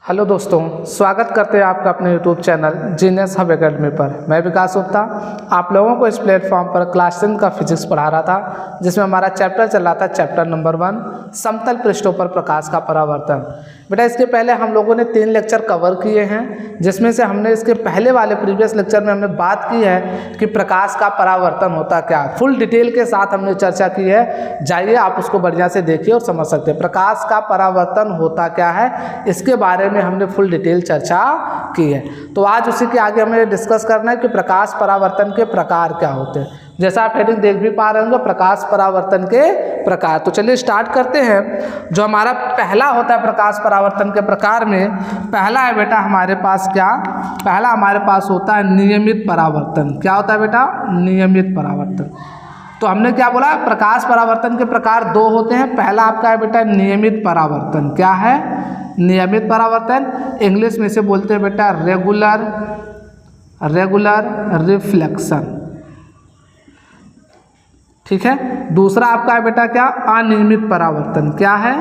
Hello दोस्तों, स्वागत करते हैं आपका अपने YouTube channel genius hub academy पर। मैं विकास गुप्ता आप लोगों को इस प्लेटफॉर्म पर क्लास 10 का फिजिक्स पढ़ा रहा था, जिसमें हमारा चैप्टर चल रहा था चैप्टर नंबर 1 समतल पृष्ठों पर प्रकाश का परावर्तन। बेटा इसके पहले हम लोगों ने 3 लेक्चर कवर किए हैं, जिसमें से हमने इसके पहले वाले प्रीवियस लेक्चर में हमने बात की है कि प्रकाश का परावर्तन होता क्या, फुल डिटेल के साथ हमने चर्चा की है। जाइए आप उसको बढ़िया से देखिए और समझ सकते हैं प्रकाश का परावर्तन होता क्या है, इसके बारे में हमने फुल डिटेल चर्चा की है। तो आज उसी के आगे हमें डिस्कस करना है कि प्रकाश परावर्तन के प्रकार क्या होते हैं। जैसा आप हेडिंग देख भी पा रहे होंगे, प्रकाश परावर्तन के प्रकार। तो चलिए स्टार्ट करते हैं। जो हमारा पहला होता है प्रकाश परावर्तन के प्रकार में, पहला है बेटा हमारे पास क्या, पहला हमारे पास होता है नियमित परावर्तन। क्या होता है बेटा? नियमित परावर्तन। तो हमने क्या बोला, प्रकाश परावर्तन के प्रकार 2 होते हैं। पहला आपका है बेटा नियमित परावर्तन। क्या है? नियमित परावर्तन। इंग्लिश में से बोलते हैं बेटा रेगुलर रिफ्लेक्शन। ठीक है। दूसरा आपका है बेटा क्या, अनियमित परावर्तन। क्या है?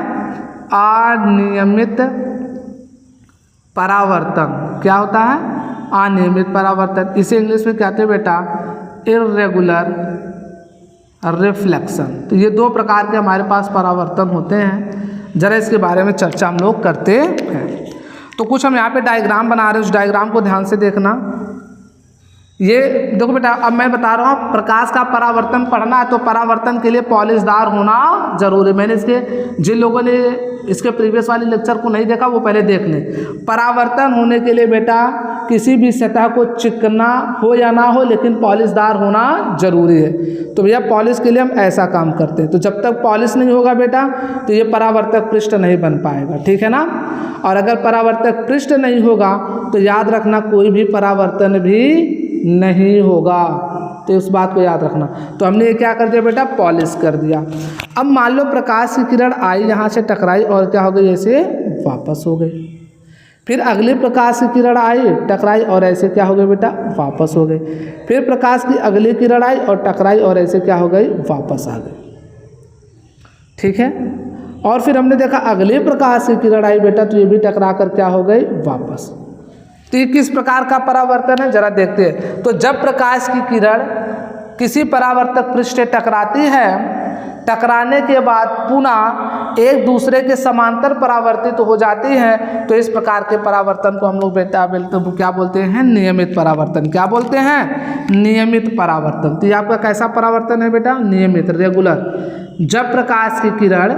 अनियमित परावर्तन। क्या होता है? अनियमित परावर्तन। इसे इंग्लिश में कहते हैं बेटा इर्रेगुलर रिफ्लेक्शन। तो ये 2 प्रकार के हमारे पास परावर्तन होते हैं। जरा इसके बारे में चर्चा हम लोग करते हैं। तो कुछ हम यहाँ पे डायग्राम बना रहे हैं, उस डायग्राम को ध्यान से देखना। ये देखो बेटा, अब मैं बता रहा हूँ प्रकाश का परावर्तन पढ़ना है तो परावर्तन के लिए पॉलिशदार होना जरूरी है। मैंने इसके जिन लोगों ने इसके प्रीवियस वाले लेक्चर को नहीं देखा वो पहले देख लें। परावर्तन होने के लिए बेटा किसी भी सतह को चिकना हो या ना हो, लेकिन पॉलिशदार होना जरूरी है। तो भैया पॉलिश के लिए हम ऐसा काम करते हैं। तो जब तक पॉलिश नहीं होगा बेटा तो ये परावर्तक पृष्ठ नहीं बन पाएगा। ठीक है ना। और अगर परावर्तक पृष्ठ नहीं होगा तो याद रखना कोई भी परावर्तन भी नहीं होगा। तो उस बात को याद रखना। तो हमने ये क्या कर दिया बेटा, पॉलिश कर दिया। अब मान लो प्रकाश की किरण आई, यहाँ से टकराई और क्या हो गई, ऐसे वापस हो गई। फिर अगली प्रकाश की किरण आई, टकराई और ऐसे क्या हो गई बेटा, वापस हो गई। फिर प्रकाश की अगली किरण आई और टकराई और ऐसे क्या हो गई, वापस आ गई। ठीक है। और फिर हमने देखा अगले प्रकाश की किरण आई बेटा, तो ये भी टकरा कर क्या हो गई, वापस। तो ये किस प्रकार का परावर्तन है, जरा देखते हैं। तो जब प्रकाश की किरण किसी परावर्तक पृष्ठ से टकराती है, टकराने के बाद पुनः एक दूसरे के समांतर परावर्तित हो जाती हैं, तो इस प्रकार के परावर्तन को हम लोग बेटा क्या बोलते हैं, नियमित परावर्तन। क्या बोलते हैं? नियमित परावर्तन। तो ये आपका कैसा परावर्तन है बेटा, नियमित, रेगुलर। जब प्रकाश की किरण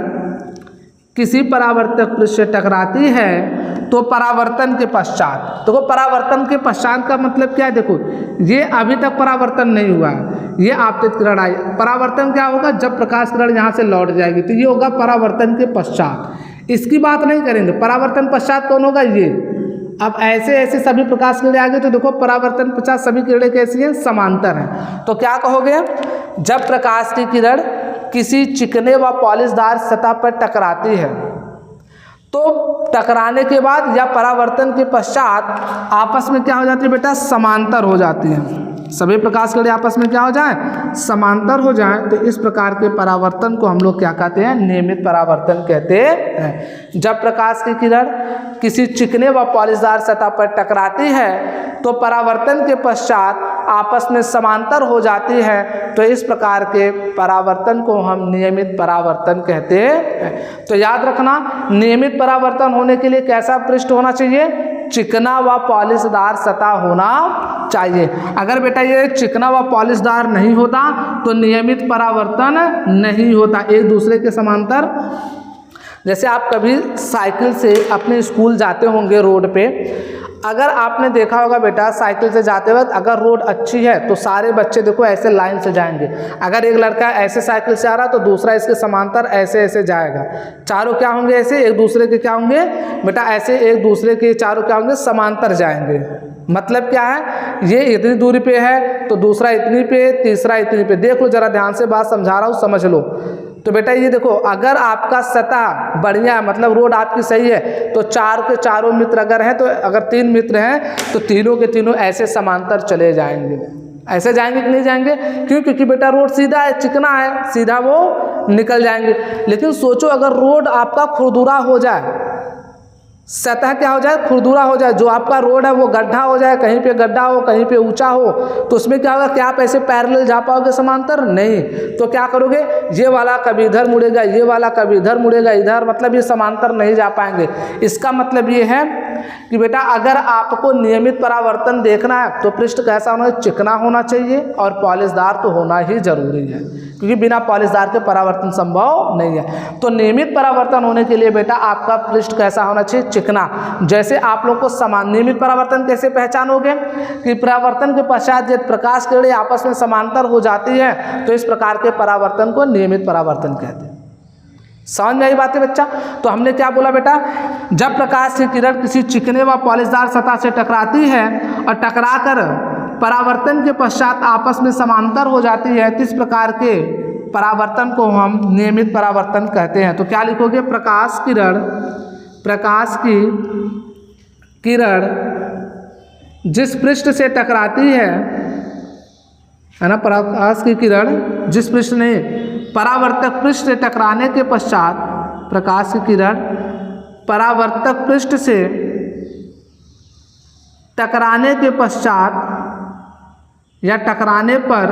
किसी परावर्तक पृष्ठ से टकराती है तो परावर्तन के पश्चात, देखो परावर्तन के पश्चात का मतलब क्या है, देखो ये अभी तक परावर्तन नहीं हुआ है, ये आपतित किरण आई। परावर्तन क्या होगा, जब प्रकाश किरण यहाँ से लौट जाएगी, तो ये होगा परावर्तन के पश्चात। इसकी बात नहीं करेंगे, परावर्तन पश्चात कौन होगा, ये। अब ऐसे ऐसे सभी प्रकाश किरणें आ गई तो देखो परावर्तन पश्चात सभी किरणें कैसी हैं, समांतर हैं। तो क्या कहोगे, जब प्रकाश की किरण किसी चिकने व पॉलिशदार सतह पर टकराती है तो टकराने के बाद या परावर्तन के पश्चात आपस में क्या हो जाती है बेटा, समांतर हो जाती हैं। सभी प्रकाश किरणें आपस में क्या हो जाए, समांतर हो जाए। तो इस प्रकार के परावर्तन को हम लोग क्या कहते हैं, नियमित परावर्तन कहते हैं। जब प्रकाश की किरण किसी चिकने व पॉलिशदार सतह पर टकराती है तो परावर्तन के पश्चात आपस में समांतर हो जाती है, तो इस प्रकार के परावर्तन को हम नियमित परावर्तन कहते हैं। तो याद रखना, नियमित परावर्तन होने के लिए कैसा पृष्ठ होना चाहिए, चिकना व पॉलिशदार सतह होना चाहिए। अगर बेटा ये चिकना व पॉलिशदार नहीं होता तो नियमित परावर्तन नहीं होता, एक दूसरे के समांतर। जैसे आप कभी साइकिल से अपने स्कूल जाते होंगे रोड पे, अगर आपने देखा होगा बेटा साइकिल से जाते वक्त अगर रोड अच्छी है तो सारे बच्चे देखो ऐसे लाइन से जाएंगे। अगर एक लड़का ऐसे साइकिल से आ रहा तो दूसरा इसके समांतर ऐसे ऐसे जाएगा। चारों क्या होंगे, ऐसे एक दूसरे के क्या होंगे बेटा, ऐसे एक दूसरे के चारों क्या होंगे, समांतर जाएंगे। मतलब क्या है, ये इतनी दूरी पे है तो दूसरा इतनी पे, तीसरा इतनी पे। देख लो जरा ध्यान से, बात समझा रहा हूँ, समझ लो। तो बेटा ये देखो, अगर आपका सतह बढ़िया है, मतलब रोड आपकी सही है, तो 4 के चारों मित्र अगर हैं, तो अगर 3 मित्र हैं तो तीनों के तीनों ऐसे समांतर चले जाएंगे। ऐसे जाएंगे कि नहीं जाएंगे, क्यों? क्योंकि बेटा रोड सीधा है, चिकना है, सीधा वो निकल जाएंगे। लेकिन सोचो अगर रोड आपका खुरदुरा हो जाए, सतह क्या हो जाए, खुरदुरा हो जाए। जो आपका रोड है वो गड्ढा हो जाए, कहीं पे गड्ढा हो कहीं पे ऊंचा हो, तो उसमें क्या होगा, क्या आप ऐसे पैरेलल जा पाओगे समांतर? नहीं। तो क्या करोगे, ये वाला कभी इधर मुड़ेगा, ये वाला कभी इधर मुड़ेगा, इधर, मतलब ये समांतर नहीं जा पाएंगे। इसका मतलब ये है कि बेटा अगर आपको नियमित परावर्तन देखना है तो पृष्ठ कैसा होना चाहिए, चिकना होना चाहिए और पॉलिशदार तो होना ही जरूरी है, क्योंकि बिना पॉलिशदार के परावर्तन संभव नहीं है। तो नियमित परावर्तन होने के लिए बेटा आपका पृष्ठ कैसा होना चाहिए, चिकना। जैसे आप लोग को समान नियमित परावर्तन कैसे पहचानोगे कि परावर्तन के पश्चात यदि प्रकाश किरणें आपस में समांतर हो जाती है तो इस प्रकार के परावर्तन को नियमित परावर्तन कहते हैं। समझ में आई बात है बच्चा? तो हमने क्या बोला बेटा, जब प्रकाश की किरण किसी चिकने व पॉलिशदार सतह से टकराती है और टकराकर परावर्तन के पश्चात आपस में समांतर हो जाती है तो इस प्रकार के परावर्तन को हम नियमित परावर्तन कहते हैं। तो क्या लिखोगे, प्रकाश की किरण जिस पृष्ठ से टकराती है ना, प्रकाश की किरण जिस पृष्ठ ने परावर्तक पृष्ठ से टकराने के पश्चात, प्रकाश की किरण परावर्तक पृष्ठ से टकराने के पश्चात या टकराने पर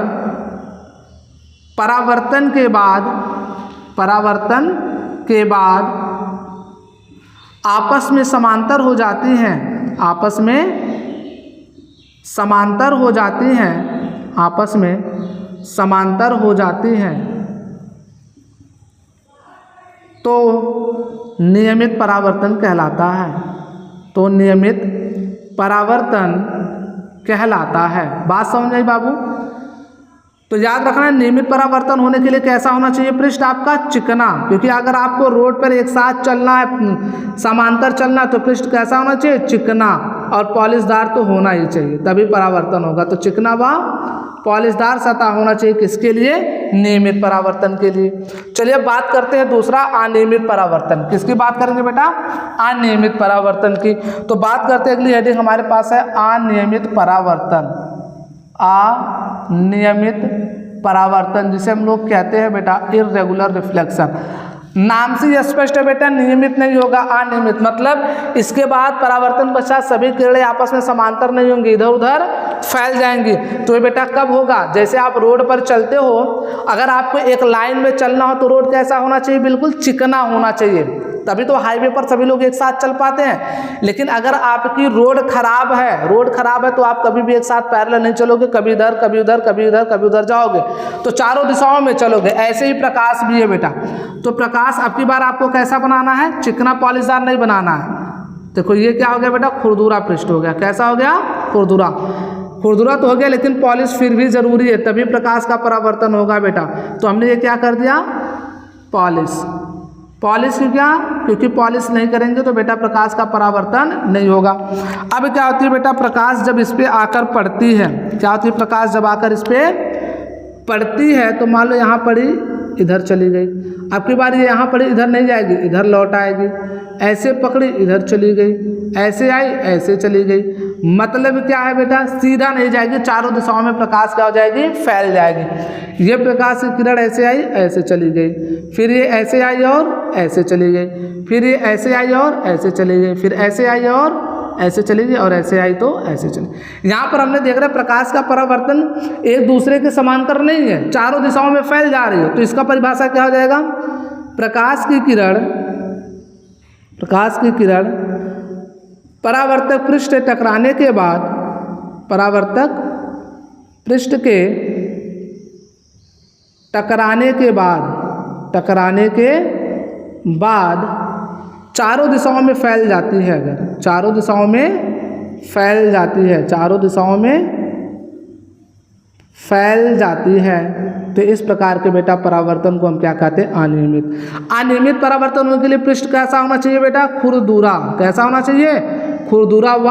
परावर्तन के बाद आपस में समांतर हो जाती हैं, आपस में समांतर हो जाती हैं, आपस में समांतर हो जाती हैं तो नियमित परावर्तन कहलाता है। तो नियमित परावर्तन कहलाता है। बात समझ आई बाबू? तो याद रखना, नियमित परावर्तन होने के लिए कैसा होना चाहिए, पृष्ठ आपका चिकना, क्योंकि अगर आपको रोड पर एक साथ चलना है, समांतर चलना है, तो पृष्ठ कैसा होना चाहिए, चिकना, और पॉलिशदार तो होना ही चाहिए, तभी परावर्तन होगा। तो चिकना व पॉलिशदार सतह होना चाहिए किसके लिए, नियमित परावर्तन के लिए। चलिए अब बात करते हैं दूसरा, अनियमित परावर्तन। किसकी बात करेंगे बेटा, अनियमित परावर्तन की। तो बात करते हैं, अगली हेडिंग हमारे पास है अनियमित परावर्तन। अनियमित परावर्तन जिसे हम लोग कहते हैं बेटा इर्रेगुलर रिफ्लेक्शन। नाम से ही स्पष्ट है बेटा, नियमित नहीं होगा, अनियमित मतलब इसके बाद परावर्तन पश्चात सभी किरणें आपस में समांतर नहीं होंगी, इधर उधर फैल जाएंगी। तो ये बेटा कब होगा, जैसे आप रोड पर चलते हो, अगर आपको एक लाइन में चलना हो तो रोड कैसा होना चाहिए, बिल्कुल चिकना होना चाहिए, तभी तो हाईवे पर सभी लोग एक साथ चल पाते हैं। लेकिन अगर आपकी रोड खराब है तो आप कभी भी एक साथ पैरेलल नहीं चलोगे, कभी इधर कभी उधर कभी इधर कभी उधर जाओगे, तो चारों दिशाओं में चलोगे। ऐसे ही प्रकाश भी है बेटा। तो प्रकाश अब की बार आपको कैसा बनाना है, चिकना पॉलिशदार नहीं बनाना है। देखो ये क्या हो गया बेटा, खुरदुरा पृष्ठ हो गया। कैसा हो गया, खुरदुरा तो हो गया, लेकिन पॉलिश फिर भी जरूरी है, तभी प्रकाश का परावर्तन होगा बेटा। तो हमने ये क्या कर दिया, पॉलिश की, क्या, क्योंकि पॉलिश नहीं करेंगे तो बेटा प्रकाश का परावर्तन नहीं होगा। अब क्या होती है बेटा, प्रकाश जब इस पे आकर पड़ती है, क्या होती है, प्रकाश जब आकर इस पे पड़ती है तो मान लो यहाँ पड़ी, इधर चली गई, अब की बार ये यहाँ पड़ी, इधर नहीं जाएगी, इधर लौट आएगी, ऐसे पकड़ी, इधर चली गई, ऐसे आई, ऐसे चली गई। मतलब क्या है बेटा, सीधा नहीं जाएगी, चारों दिशाओं में प्रकाश क्या हो जाएगी, फैल जाएगी। ये प्रकाश की किरण ऐसे आई, ऐसे चली गई, फिर ये ऐसे आई और ऐसे चली गई, फिर ये ऐसे आई और ऐसे चली गई, फिर ऐसे आई और ऐसे चली गई, और ऐसे आई तो ऐसे चली। यहाँ पर हमने देख रहे प्रकाश का परावर्तन एक दूसरे के समांतर नहीं है, चारों दिशाओं में फैल जा रही है। तो इसका परिभाषा क्या हो जाएगा, प्रकाश की किरण परावर्तक पृष्ठ से टकराने के बाद, परावर्तक पृष्ठ के टकराने के बाद चारों दिशाओं में फैल जाती है। अगर चारों दिशाओं में फैल जाती है तो इस प्रकार के बेटा परावर्तन को हम क्या कहते हैं, अनियमित परावर्तन होने के लिए पृष्ठ कैसा होना चाहिए बेटा, खुरदुरा। कैसा होना चाहिए, खुरदुरा व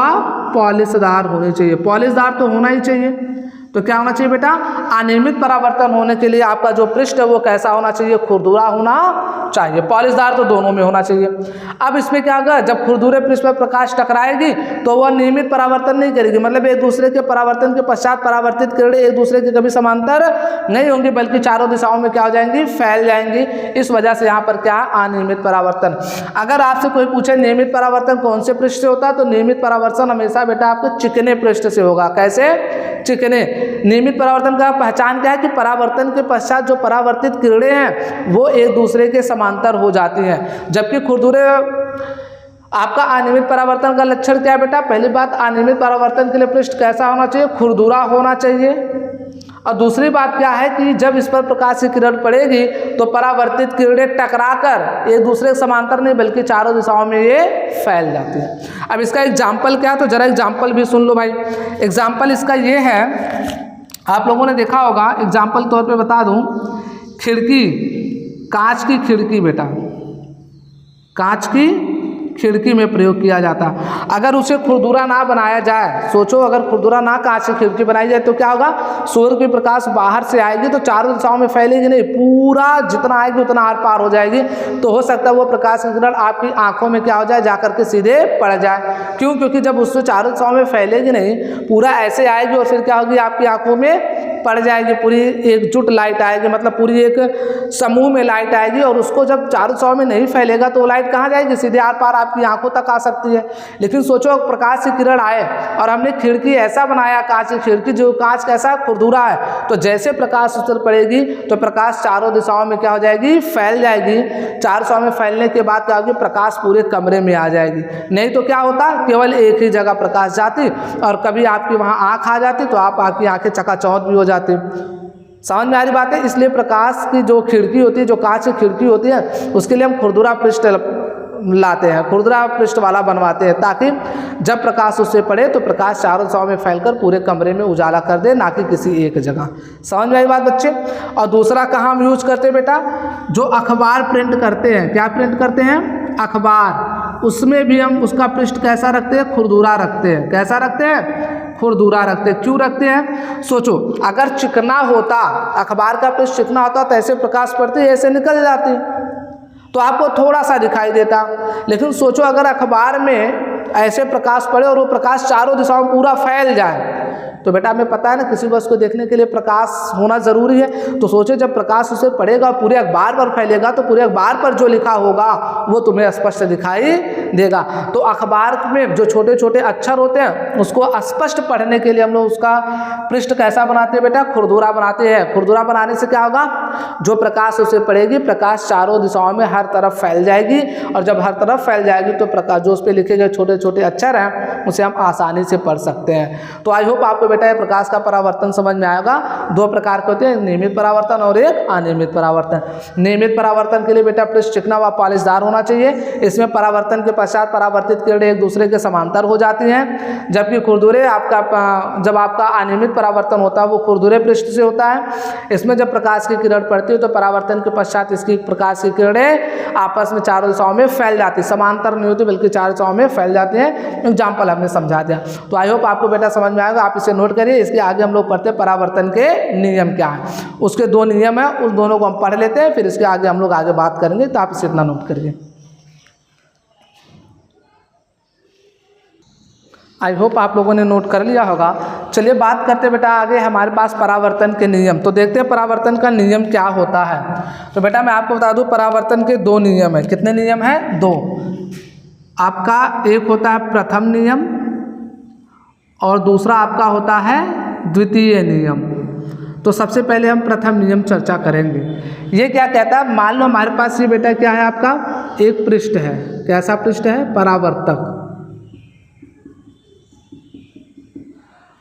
पॉलिशदार होनी चाहिए। पॉलिशदार तो होना ही चाहिए, तो क्या होना चाहिए बेटा, अनियमित परावर्तन होने के लिए आपका जो पृष्ठ है वो कैसा होना चाहिए, खुरदुरा होना चाहिए। पॉलिशदार तो दोनों में होना चाहिए। अब इसमें क्या होगा, जब खुरदुरे पृष्ठ पर प्रकाश टकराएगी तो वह नियमित परावर्तन नहीं करेगी, मतलब एक दूसरे के परावर्तन के पश्चात परावर्तित किरणें एक दूसरे के कभी समांतर नहीं होंगी, बल्कि चारों दिशाओं में क्या हो जाएंगी, फैल जाएंगी। इस वजह से यहाँ पर क्या, अनियमित परावर्तन। अगर आपसे कोई पूछे नियमित परावर्तन कौन से पृष्ठ से होता है, तो नियमित परावर्तन हमेशा बेटा आपके चिकने पृष्ठ से होगा। कैसे, चिकने। नियमित परावर्तन का पहचान क्या है कि परावर्तन के पश्चात जो परावर्तित किरणें हैं वो एक दूसरे के समांतर हो जाती हैं, जबकि खुरदुरे आपका अनियमित परावर्तन का लक्षण क्या है बेटा, पहली बात अनियमित परावर्तन के लिए पृष्ठ कैसा होना चाहिए, खुरदुरा होना चाहिए। और दूसरी बात क्या है कि जब इस पर प्रकाश की किरण पड़ेगी तो परावर्तित किरणें टकराकर एक दूसरे के समांतर नहीं बल्कि चारों दिशाओं में ये फैल जाती है। अब इसका एग्जाम्पल क्या है, तो जरा एग्जाम्पल भी सुन लो भाई। एग्जाम्पल इसका ये है, आप लोगों ने देखा होगा, एग्जाम्पल तौर पे बता दूं, खिड़की, कांच की खिड़की बेटा, कांच की खिड़की में प्रयोग किया जाता। अगर उसे खुरदुरा ना बनाया जाए, सोचो अगर खुरदुरा ना कांच की खिड़की बनाई जाए तो क्या होगा, सूर्य की प्रकाश बाहर से आएगी तो चारों दिशाओं में फैलेगी नहीं, पूरा जितना आएगी उतना आर पार हो जाएगी। तो हो सकता है वो प्रकाश की किरण आपकी आंखों में क्या हो जाए, जाकर के सीधे पड़ जाए। क्यों, क्योंकि जब उससे चारों दिशाओं में फैलेगी नहीं, पूरा ऐसे आएगी और फिर क्या होगी, आपकी आंखों में पड़ जाएगी, पूरी एकजुट लाइट आएगी, मतलब पूरी एक समूह में लाइट आएगी। और उसको जब चारों दिशाओं में नहीं फैलेगा तो वो लाइट कहाँ जाएगी, सीधे आर पार आपकी आंखों तक आ सकती है। लेकिन सोचो प्रकाश की किरण आए और हमने खिड़की ऐसा बनाया, कांच की खिड़की, जो कांच कैसा खुरदुरा है, तो जैसे प्रकाश उस पर पड़ेगी तो प्रकाश चारों दिशाओं में क्या हो जाएगी, फैल जाएगी। चारों दिशाओं में फैलने के बाद क्या होगी, प्रकाश पूरे कमरे में आ जाएगी। नहीं तो क्या होता, केवल एक ही जगह प्रकाश जाती और कभी आपकी वहाँ आँख आ जाती तो आपकी आँखें चकाचौंध भी हो जाती। समझ में आ रही बात है। इसलिए प्रकाश की जो खिड़की होती है, जो कांच की खिड़की होती है, उसके लिए हम खुरदुरा पृष्ठ लाते हैं, खुरदुरा पृष्ठ वाला बनवाते हैं, ताकि जब प्रकाश उससे पड़े तो प्रकाश चारों दिशाओं में फैलकर पूरे कमरे में उजाला कर दे, ना कि किसी एक जगह। समझ में आई बात बच्चे। और दूसरा कहाँ हम यूज करते हैं बेटा, जो अखबार प्रिंट करते हैं, क्या प्रिंट करते हैं, अखबार, उसमें भी हम उसका पृष्ठ कैसा रखते हैं, खुरदुरा रखते हैं। कैसा रखते हैं, खुरदुरा रखते हैं। क्यों रखते हैं, सोचो अगर चिकना होता, अखबार का पृष्ठ चिकना होता तो ऐसे प्रकाश पड़ते ऐसे निकल जाती तो आपको थोड़ा सा दिखाई देता। लेकिन सोचो अगर अखबार में ऐसे प्रकाश पड़े और वो प्रकाश चारों दिशाओं में पूरा फैल जाए, तो बेटा हमें पता है ना, किसी वस्तु को देखने के लिए प्रकाश होना ज़रूरी है। तो सोचो जब प्रकाश उसे पड़ेगा, पूरे अखबार पर फैलेगा, तो पूरे अखबार पर जो लिखा होगा वो तुम्हें स्पष्ट दिखाई देगा। तो अखबार में जो छोटे छोटे अक्षर होते हैं उसको स्पष्ट पढ़ने के लिए हम लोग उसका पृष्ठ कैसा बनाते हैं बेटा, खुरदुरा बनाते हैं। खुरदुरा बनाने से क्या होगा, जो प्रकाश उसे पड़ेगी, प्रकाश चारों दिशाओं में हर तरफ फैल जाएगी, और जब हर तरफ फैल जाएगी तो प्रकाश जो उस पर लिखे गए छोटे छोटे अक्षर हैं उसे हम आसानी से पढ़ सकते हैं। तो आई होप आपको बेटा ये प्रकाश का परावर्तन समझ में आएगा। दो प्रकार के होते हैं, नियमित परावर्तन और एक अनियमित परावर्तन। नियमित परावर्तन के लिए बेटा पृष्ठ चिकना व पॉलिशदार होना चाहिए। इसमें परावर्तन के पश्चात परावर्तित किरणें एक दूसरे के समांतर हो जाती हैं, जबकि खुरदुरे जब आपका अनियमित परावर्तन होता है वो खुरदुरे पृष्ठ से होता है। इसमें जब प्रकाश की किरण पड़ती है तो परावर्तन के पश्चात इसकी प्रकाश की किरणें आपस में चारों दिशाओं में फैल जाती, समांतर नहीं होती बल्कि चारों दिशाओं में फैल जाती हैं। एग्जाम्पल हमने समझा दिया। तो आई होप आपको बेटा समझ में आएगा, आप इसे नोट करिए। इसके आगे हम लोग पढ़ते हैं परावर्तन के नियम क्या है। उसके दो नियम है, उस दोनों को हम पढ़ लेते हैं, फिर इसके आगे हम लोग आगे बात करेंगे। तो आप इसे इतना नोट करिए। आई होप आप लोगों ने नोट कर लिया होगा। चलिए बात करते हैं बेटा आगे हमारे पास परावर्तन के नियम। तो देखते हैं परावर्तन का नियम क्या होता है। तो बेटा मैं आपको बता दूं परावर्तन के दो नियम है। कितने नियम हैं? दो। आपका एक होता है प्रथम नियम और दूसरा आपका होता है द्वितीय नियम। तो सबसे पहले हम प्रथम नियम चर्चा करेंगे। ये क्या कहता है, मान लो हमारे पास ये बेटा क्या है, आपका एक पृष्ठ है। कैसा पृष्ठ है? परावर्तक।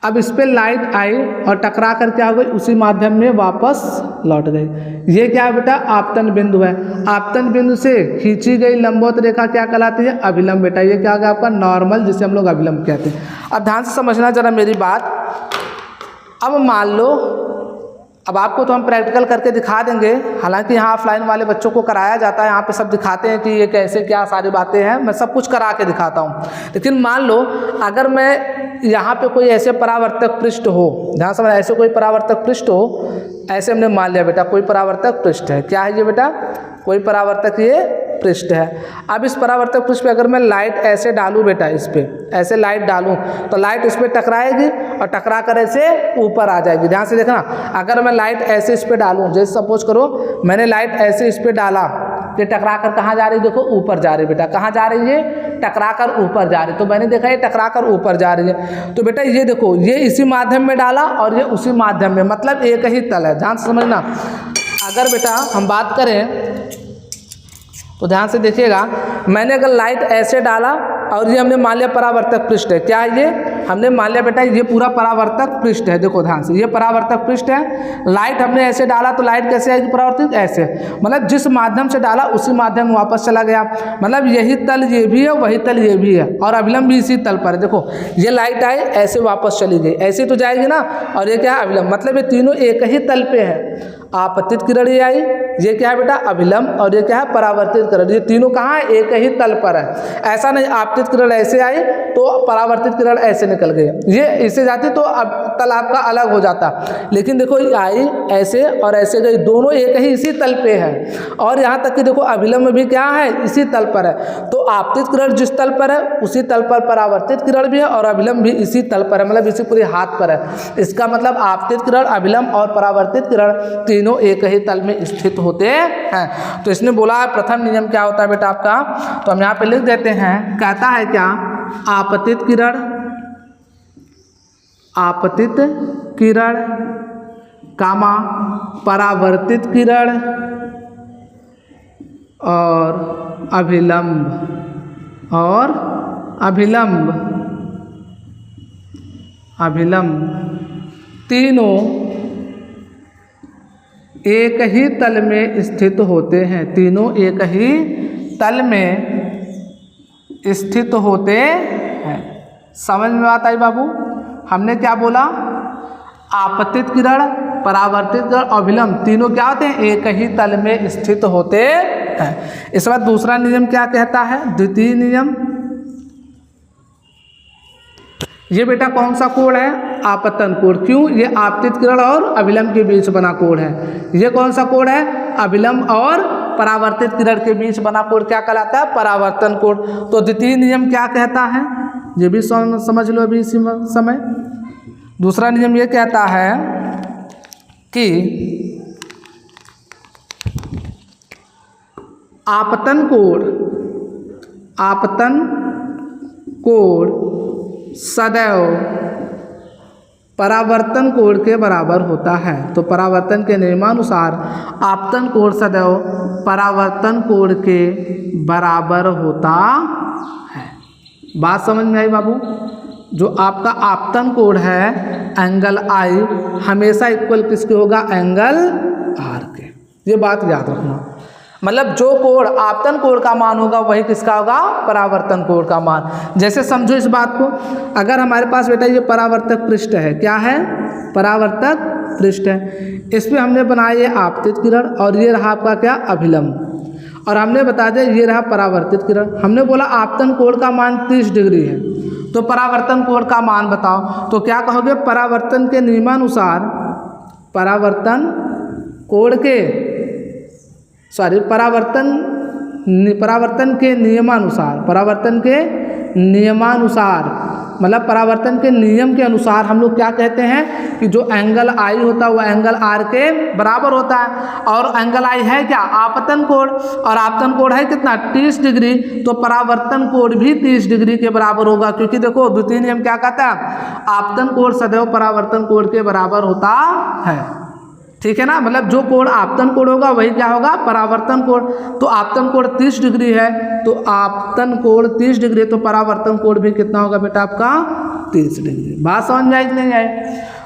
अब इस पे लाइट आई और टकरा कर क्या हो गई, उसी माध्यम में वापस लौट गई। ये क्या है बेटा? आपतन बिंदु है। आपतन बिंदु से खींची गई लंबवत रेखा क्या कहलाती है? अभिलंब बेटा। ये क्या हो गया आपका? नॉर्मल, जिसे हम लोग अभिलंब कहते हैं। अब ध्यान से समझना जरा मेरी बात। अब मान लो, अब आपको तो हम प्रैक्टिकल करके दिखा देंगे, हालांकि यहाँ ऑफलाइन वाले बच्चों को कराया जाता है, यहाँ पे सब दिखाते हैं कि ये कैसे क्या सारी बातें हैं, मैं सब कुछ करा के दिखाता हूँ। लेकिन मान लो अगर मैं यहाँ पे कोई ऐसे परावर्तक पृष्ठ हो, ध्यान समझ, ऐसे कोई परावर्तक पृष्ठ हो, ऐसे हमने मान लिया बेटा कोई परावर्तक पृष्ठ है। क्या है ये बेटा? कोई परावर्तक ये पृष्ठ है। अब इस परावर्तक पृष्ठ पे अगर मैं लाइट ऐसे डालूं बेटा, इस पे ऐसे लाइट डालूं तो लाइट इस पे टकराएगी और टकरा कर ऐसे ऊपर आ जाएगी। ध्यान से देखना, अगर मैं लाइट ऐसे इस पे डालूं, जैसे सपोज करो मैंने लाइट ऐसे इस पे डाला, ये टकरा कर कहाँ जा रही है? देखो ऊपर जा रही है बेटा। कहाँ जा रही है? टकरा कर ऊपर जा रही है। तो मैंने देखा ये टकरा कर ऊपर जा रही है। तो बेटा ये देखो, ये इसी माध्यम में डाला और ये उसी माध्यम में, मतलब एक ही तल है। ध्यान से समझना। अगर बेटा हम बात करें तो ध्यान से देखिएगा, मैंने अगर लाइट ऐसे डाला और ये हमने मान लिया परावर्तक पृष्ठ है। क्या है ये? हमने मान लिया बेटा ये पूरा परावर्तक पृष्ठ है। देखो ध्यान से, ये परावर्तक पृष्ठ है। लाइट हमने ऐसे डाला तो लाइट कैसे आएगी परावर्तित? ऐसे, मतलब जिस माध्यम से डाला उसी माध्यम में वापस चला गया। मतलब यही तल ये भी है, वही तल ये भी है, और अभिलंब भी इसी तल पर है। देखो ये लाइट आई ऐसे वापस चली गई, ऐसे तो जाएगी ना, और ये क्या है? अभिलंब। मतलब ये तीनों एक ही तल पे है। आपतित किरण ये आई, ये क्या है बेटा? अभिलंब, और ये क्या है? परावर्तित किरण। ये तीनों कहाँ है? एक ही तल पर है। ऐसा नहीं आपतित किरण ऐसे आई तो परावर्तित किरण ऐसे निकल गई, ये इससे जाती तो अब तल आपका अलग हो जाता। लेकिन देखो ये आई ऐसे और ऐसे गई, दोनों एक ही इसी तल पे है। और यहाँ तक कि देखो अभिलंब भी क्या है? इसी तल पर है। तो आपतित किरण जिस तल पर है उसी तल पर परावर्तित किरण भी है, और अभिलंब भी इसी तल पर है, मतलब इसी पूरे हाथ पर है। इसका मतलब आपतित किरण, अभिलंब और परावर्तित किरण तीनों एक ही तल में स्थित होते हैं। तो इसने बोला है प्रथम नियम क्या होता है बेटा आपका, तो हम यहाँ पे लिख देते हैं। कहता है क्या? आपतित किरण, आपतित किरण कामा परावर्तित किरण और अभिलंब, और अभिलंब, अभिलंब तीनों एक ही तल में स्थित होते हैं। तीनों एक ही तल में स्थित होते हैं। समझ में बात आई बाबू? हमने क्या बोला? आपतित किरण, परावर्तित किरण, अभिलंब तीनों क्या होते हैं? एक ही तल में स्थित होते हैं। इसके बाद दूसरा नियम क्या कहता है? द्वितीय नियम। ये बेटा कौन सा कोण है? आपतन कोण। क्यों? ये आपतित किरण और अभिलंब के बीच बना कोण है। ये कौन सा कोण है? अभिलंब और परावर्तित किरण के बीच बना कोण क्या कहलाता है? परावर्तन कोण। तो द्वितीय नियम क्या कहता है? ये भी समझ लो अभी इसी समय। दूसरा नियम ये कहता है कि आपतन कोण, आपतन कोण सदैव परावर्तन कोण के बराबर होता है। तो परावर्तन के नियमानुसार आपतन कोण सदैव परावर्तन कोण के बराबर होता है। बात समझ में आई बाबू? जो आपका आपतन कोण है एंगल आई हमेशा इक्वल किसके होगा? एंगल आर के। ये बात याद रखना। मतलब जो कोण आपतन कोण का मान होगा वही किसका होगा? परावर्तन कोण का मान। जैसे समझो इस बात को, अगर हमारे पास बेटा ये परावर्तक पृष्ठ है, क्या है? परावर्तक पृष्ठ है। इस पे हमने बनाया ये आपतित किरण और ये रहा आपका क्या? अभिलंब। और हमने बता दिया ये रहा परावर्तित किरण। हमने बोला आपतन कोण का मान 30 डिग्री है, तो परावर्तन कोण का मान बताओ। तो क्या कहोगे? परावर्तन के नियमानुसार, परावर्तन कोण के परावर्तन के नियमानुसार, परावर्तन के नियमानुसार मतलब परावर्तन के नियम के अनुसार हम लोग क्या कहते हैं कि जो एंगल आई होता है वो एंगल आर के बराबर होता है। और एंगल आई है क्या? आपतन कोण, और आपतन कोण है कितना? 30 डिग्री। तो परावर्तन कोण भी 30 डिग्री के बराबर होगा, क्योंकि देखो द्वितीय नियम क्या कहता है? आपतन कोण सदैव परावर्तन कोण के बराबर होता है। ठीक है ना? मतलब जो कोण आपतन कोण होगा वही क्या होगा? परावर्तन कोण। तो आपतन कोण 30 डिग्री है, तो आपतन कोण 30 डिग्री, तो परावर्तन कोण भी कितना होगा बेटा आपका? 30 डिग्री। बात समझ में आई कि नहीं आई?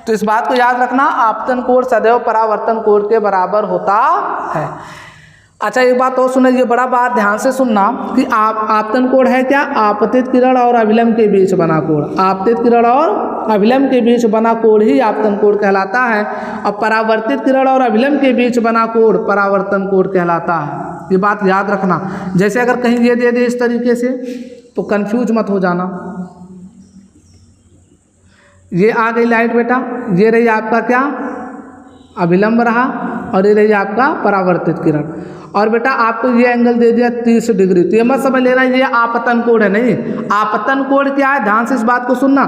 तो इस बात को याद रखना, आपतन कोण सदैव परावर्तन कोण के बराबर होता है। अच्छा एक बात और सुनो, ये बड़ा बात ध्यान से सुनना कि आपतन कोण है क्या? आपतित किरण और अभिलंब के बीच बना कोण। आपतित किरण और अभिलंब के बीच बना कोण ही आपतन कोण कहलाता है, और परावर्तित किरण और अभिलंब के बीच बना कोण परावर्तन कोण कहलाता है। ये बात याद रखना। जैसे अगर कहीं ये दे दे इस तरीके से तो कंफ्यूज मत हो जाना। ये आ गई लाइट बेटा, ये रही आपका क्या अभिलंब रहा, और ये रही आपका परावर्तित किरण। और बेटा आपको ये एंगल दे दिया 30 डिग्री, तो ये मत समझ लेना ये आपतन कोण है, नहीं। आपतन कोण क्या है, ध्यान से इस बात को सुनना।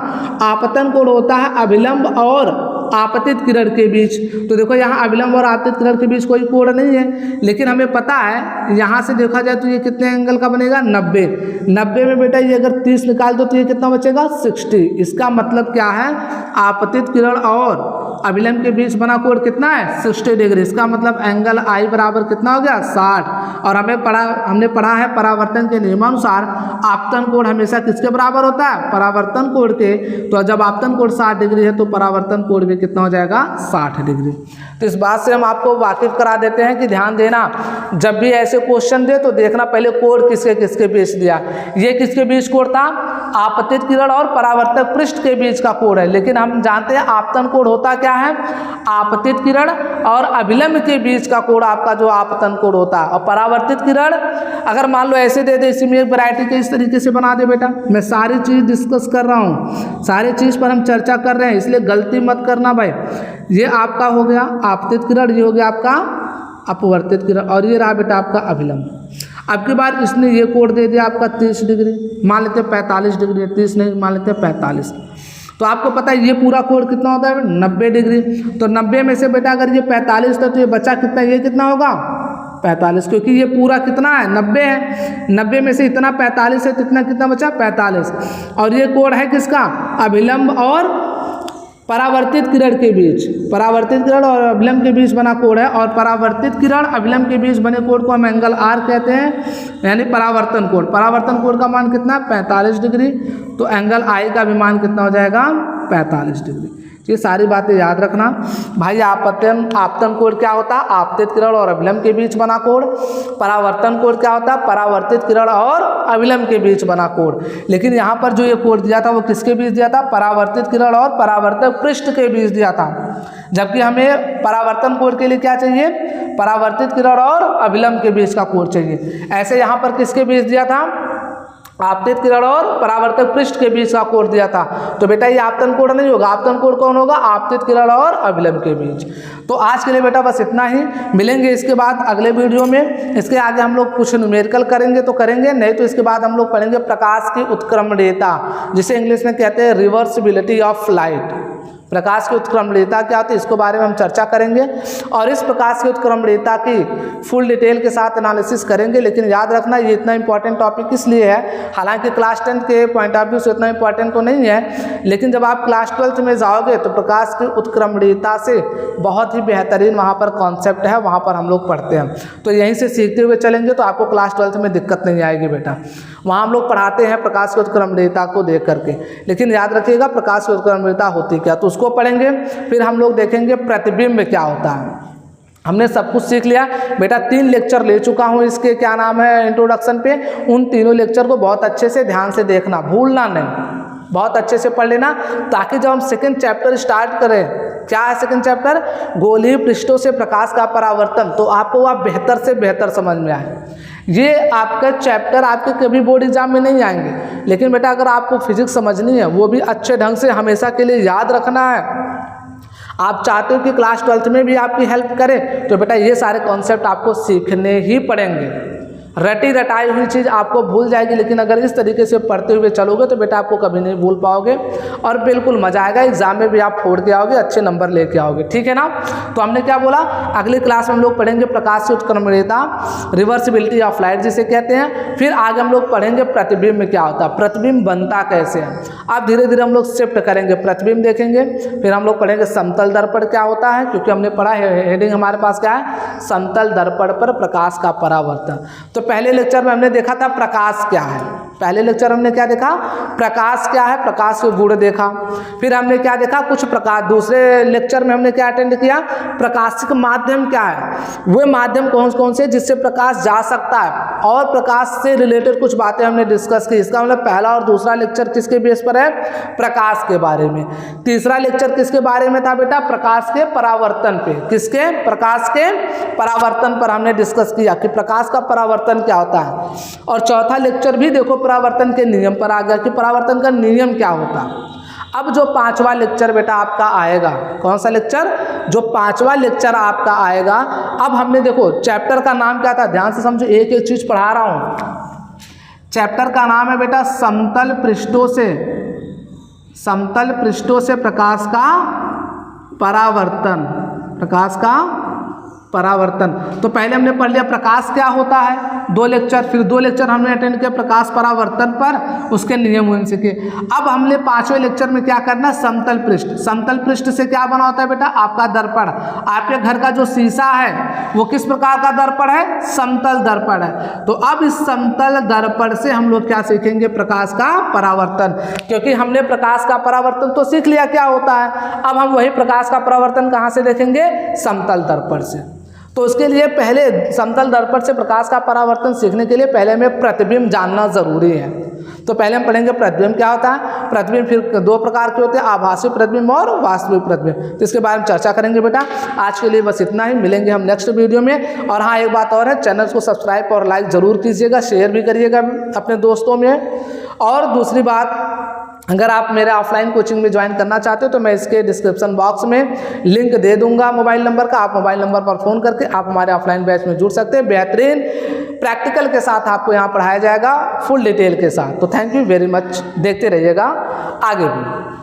आपतन कोण होता है अभिलंब और आपतित किरण के बीच। तो देखो यहाँ अभिलंब और आपतित किरण के बीच कोई कोण नहीं है, लेकिन हमें पता है यहाँ से देखा जाए तो ये कितने एंगल का बनेगा 90। 90 में बेटा ये अगर 30 निकाल दो तो ये कितना बचेगा 60। इसका मतलब क्या है, आपतित किरण और अभिलंब के बीच बना कोण कितना है 60 डिग्री। इसका मतलब एंगल आई बराबर कितना हो गया 60। और हमने पढ़ा है परावर्तन के नियमानुसार आपतन कोण हमेशा किसके बराबर होता है, परावर्तन कोण के। तो जब आपतन कोण 60 डिग्री है तो परावर्तन कोण भी कितना हो जाएगा 60 डिग्री। तो इस बात से हम आपको वाकिफ करा देते हैं कि ध्यान देना, जब भी ऐसे क्वेश्चन दे तो देखना पहले कोण किसके किसके बीच दिया। ये किसके बीच कोण था, आपतित किरण और परावर्तक पृष्ठ के बीच का कोण है। लेकिन हम जानते हैं आपतन कोण होता क्या है, आपतित किरण और अभिलंब के बीच का कोण आपका जो आपतन कोण होता है। और परावर्तित किरण अगर मान लो ऐसे दे दे, इसी में एक वैरायटी के इस तरीके से बना दे बेटा। मैं सारी चीज़ डिस्कस कर रहा हूँ, सारी चीज़ पर हम चर्चा कर रहे हैं, इसलिए गलती मत करना भाई। ये आपका हो गया आपतित किरण, ये हो गया आपका अपवर्तित किरण, और ये रहा बेटा आपका अभिलंब। अब की बार इसने ये कोण दे दिया आपका 30 डिग्री, मान लेते हैं 45 डिग्री, 30 नहीं मान लेते हैं 45। तो आपको पता है ये पूरा कोण कितना होता है 90 डिग्री। तो 90 में से बेटा अगर ये 45 था तो ये बचा कितना, ये कितना होगा 45, क्योंकि ये पूरा कितना है 90 है। 90 में से इतना 45 है तो इतना कितना बचा 45। और ये कोण है किसका, अभिलंब और परावर्तित किरण के बीच, परावर्तित किरण और अभिलंब के बीच बना कोण है। और परावर्तित किरण अभिलंब के बीच बने कोण को हम एंगल आर कहते हैं, यानी परावर्तन कोण। परावर्तन कोण का मान कितना 45 डिग्री, तो एंगल आई का भी मान कितना हो जाएगा 45 डिग्री। ये सारी बातें याद रखना भाई। आपतन कोण क्या होता है, आपतित किरण और अभिलंब के बीच बना कोण। परावर्तन कोण क्या होता है, परावर्तित किरण और अभिलंब के बीच बना कोण। लेकिन यहाँ पर जो ये कोण दिया था वो किसके बीच दिया था, परावर्तित किरण और परावर्तक पृष्ठ के बीच दिया था। जबकि हमें परावर्तन कोण के लिए क्या चाहिए, परावर्तित किरण और अभिलंब के बीच का कोण चाहिए। ऐसे यहाँ पर किसके बीच दिया था, आपतित किरण और परावर्तक पृष्ठ के बीच का कोण दिया था। तो बेटा ये आपतन कोण नहीं होगा, आपतन कोण कौन होगा, आपतित किरण और अभिलंब के बीच। तो आज के लिए बेटा बस इतना ही, मिलेंगे इसके बाद अगले वीडियो में। इसके आगे हम लोग कुछ न्यूमेरिकल करेंगे तो करेंगे, नहीं तो इसके बाद हम लोग पढ़ेंगे प्रकाश की उत्क्रमणीयता, जिसे इंग्लिश में कहते हैं रिवर्सिबिलिटी ऑफ लाइट। प्रकाश की उत्क्रमणीयता क्या होती है इसको बारे में हम चर्चा करेंगे, और इस प्रकाश की उत्क्रमणीयता की फुल डिटेल के साथ एनालिसिस करेंगे। लेकिन याद रखना ये इतना इंपॉर्टेंट टॉपिक इसलिए है, हालांकि क्लास 10 के पॉइंट ऑफ व्यू से इतना इंपॉर्टेंट तो नहीं है, लेकिन जब आप क्लास 12 में जाओगे तो प्रकाश की उत्क्रमणीयता से बहुत ही बेहतरीन वहाँ पर कॉन्सेप्ट है, वहाँ पर हम लोग पढ़ते हैं। तो यहीं से सीखते हुए चलेंगे तो आपको क्लास 12 में दिक्कत नहीं आएगी बेटा। वहाँ हम लोग पढ़ाते हैं प्रकाश की उत्क्रमणीयता को देख करके। लेकिन याद रखिएगा प्रकाश की उत्क्रमणीयता होती क्या, तो उसको पढ़ेंगे। फिर हम लोग देखेंगे प्रतिबिंब क्या होता है। हमने सब कुछ सीख लिया बेटा, 3 लेक्चर ले चुका हूँ इसके क्या नाम है इंट्रोडक्शन पे। उन तीनों लेक्चर को बहुत अच्छे से ध्यान से देखना, भूलना नहीं, बहुत अच्छे से पढ़ लेना, ताकि जब हम सेकंड चैप्टर स्टार्ट करें, क्या है सेकंड चैप्टर, गोलीय पृष्ठों से प्रकाश का परावर्तन, तो आपको वह बेहतर से बेहतर समझ में आए। ये आपका चैप्टर आपके कभी बोर्ड एग्जाम में नहीं आएंगे, लेकिन बेटा अगर आपको फिजिक्स समझनी है, वो भी अच्छे ढंग से हमेशा के लिए याद रखना है, आप चाहते हो कि क्लास 12 में भी आपकी हेल्प करें, तो बेटा ये सारे कॉन्सेप्ट आपको सीखने ही पड़ेंगे। रटी रटाई हुई चीज़ आपको भूल जाएगी, लेकिन अगर इस तरीके से पढ़ते हुए चलोगे तो बेटा आपको कभी नहीं भूल पाओगे, और बिल्कुल मजा आएगा, एग्जाम में भी आप फोड़ के आओगे, अच्छे नंबर लेके आओगे, ठीक है ना। तो हमने क्या बोला, अगली क्लास में हम लोग पढ़ेंगे प्रकाश की उत्क्रमणीयता, रिवर्सिबिलिटी ऑफ लाइट जिसे कहते हैं। फिर आगे हम लोग पढ़ेंगे प्रतिबिंब में क्या होता है, प्रतिबिंब बनता कैसे है। अब धीरे धीरे हम लोग शिफ्ट करेंगे, प्रतिबिंब देखेंगे, फिर हम लोग पढ़ेंगे समतल दर्पण क्या होता है, क्योंकि हमने पढ़ा है हेडिंग हमारे पास क्या है, समतल दर्पण पर प्रकाश का परावर्तन। तो पहले लेक्चर में हमने देखा था प्रकाश क्या है, पहले लेक्चर हमने क्या देखा, प्रकाश क्या है, प्रकाश के गुण देखा। फिर हमने क्या देखा, कुछ प्रकाश, दूसरे लेक्चर में हमने क्या अटेंड किया, प्रकाशिक माध्यम क्या है, वे माध्यम कौन कौन से जिससे प्रकाश जा सकता है, और प्रकाश से रिलेटेड कुछ बातें हमने डिस्कस की। इसका मतलब पहला और दूसरा लेक्चर किसके बेस पर है, प्रकाश के बारे में। तीसरा लेक्चर किसके बारे में था बेटा, प्रकाश के परावर्तन पे, किसके, प्रकाश के परावर्तन पर हमने डिस्कस किया कि प्रकाश का परावर्तन क्या होता है। और चौथा लेक्चर भी देखो परावर्तन के नियम पर आ गया कि परावर्तन का नियम क्या होता है। अब जो 5वां लेक्चर बेटा आपका आएगा, कौन सा लेक्चर? जो 5वां लेक्चर आपका आएगा। अब हमने देखो चैप्टर का नाम क्या था, ध्यान से समझो, एक एक चीज पढ़ा रहा हूं। चैप्टर का नाम है बेटा समतल पृष्ठों से प्रकाश का परावर्तन, प्रकाश का परावर्तन। तो पहले हमने पढ़ लिया प्रकाश क्या होता है, 2 लेक्चर, फिर 2 लेक्चर हमने अटेंड किया प्रकाश परावर्तन पर, उसके नियम उन सीखे। अब हमने 5वें लेक्चर में क्या करना, समतल पृष्ठ। समतल पृष्ठ से क्या बना होता है बेटा, आपका दर्पण। आपके घर का जो शीशा है वो किस प्रकार का दर्पण है, समतल दर्पण है। तो अब इस समतल दर्पण से हम लोग क्या सीखेंगे, प्रकाश का परावर्तन। क्योंकि हमने प्रकाश का परावर्तन तो सीख लिया क्या होता है, अब हम वही प्रकाश का परावर्तन कहाँ से देखेंगे, समतल दर्पण से। तो उसके लिए पहले समतल दर्पण से प्रकाश का परावर्तन सीखने के लिए पहले हमें प्रतिबिंब जानना जरूरी है। तो पहले हम पढ़ेंगे प्रतिबिंब क्या होता है। प्रतिबिंब फिर 2 प्रकार के होते हैं, आभासी प्रतिबिंब और वास्तविक प्रतिबिंब। तो इसके बारे में चर्चा करेंगे बेटा। आज के लिए बस इतना ही, मिलेंगे हम नेक्स्ट वीडियो में। और हाँ, एक बात और है, चैनल को सब्सक्राइब और लाइक जरूर कीजिएगा, शेयर भी करिएगा अपने दोस्तों में। और दूसरी बात, अगर आप मेरे ऑफलाइन कोचिंग में ज्वाइन करना चाहते हो तो मैं इसके डिस्क्रिप्शन बॉक्स में लिंक दे दूंगा मोबाइल नंबर का। आप मोबाइल नंबर पर फ़ोन करके आप हमारे ऑफलाइन बैच में जुड़ सकते हैं। बेहतरीन प्रैक्टिकल के साथ आपको यहाँ पढ़ाया जाएगा, फुल डिटेल के साथ। तो थैंक यू वेरी मच, देखते रहिएगा आगे भी।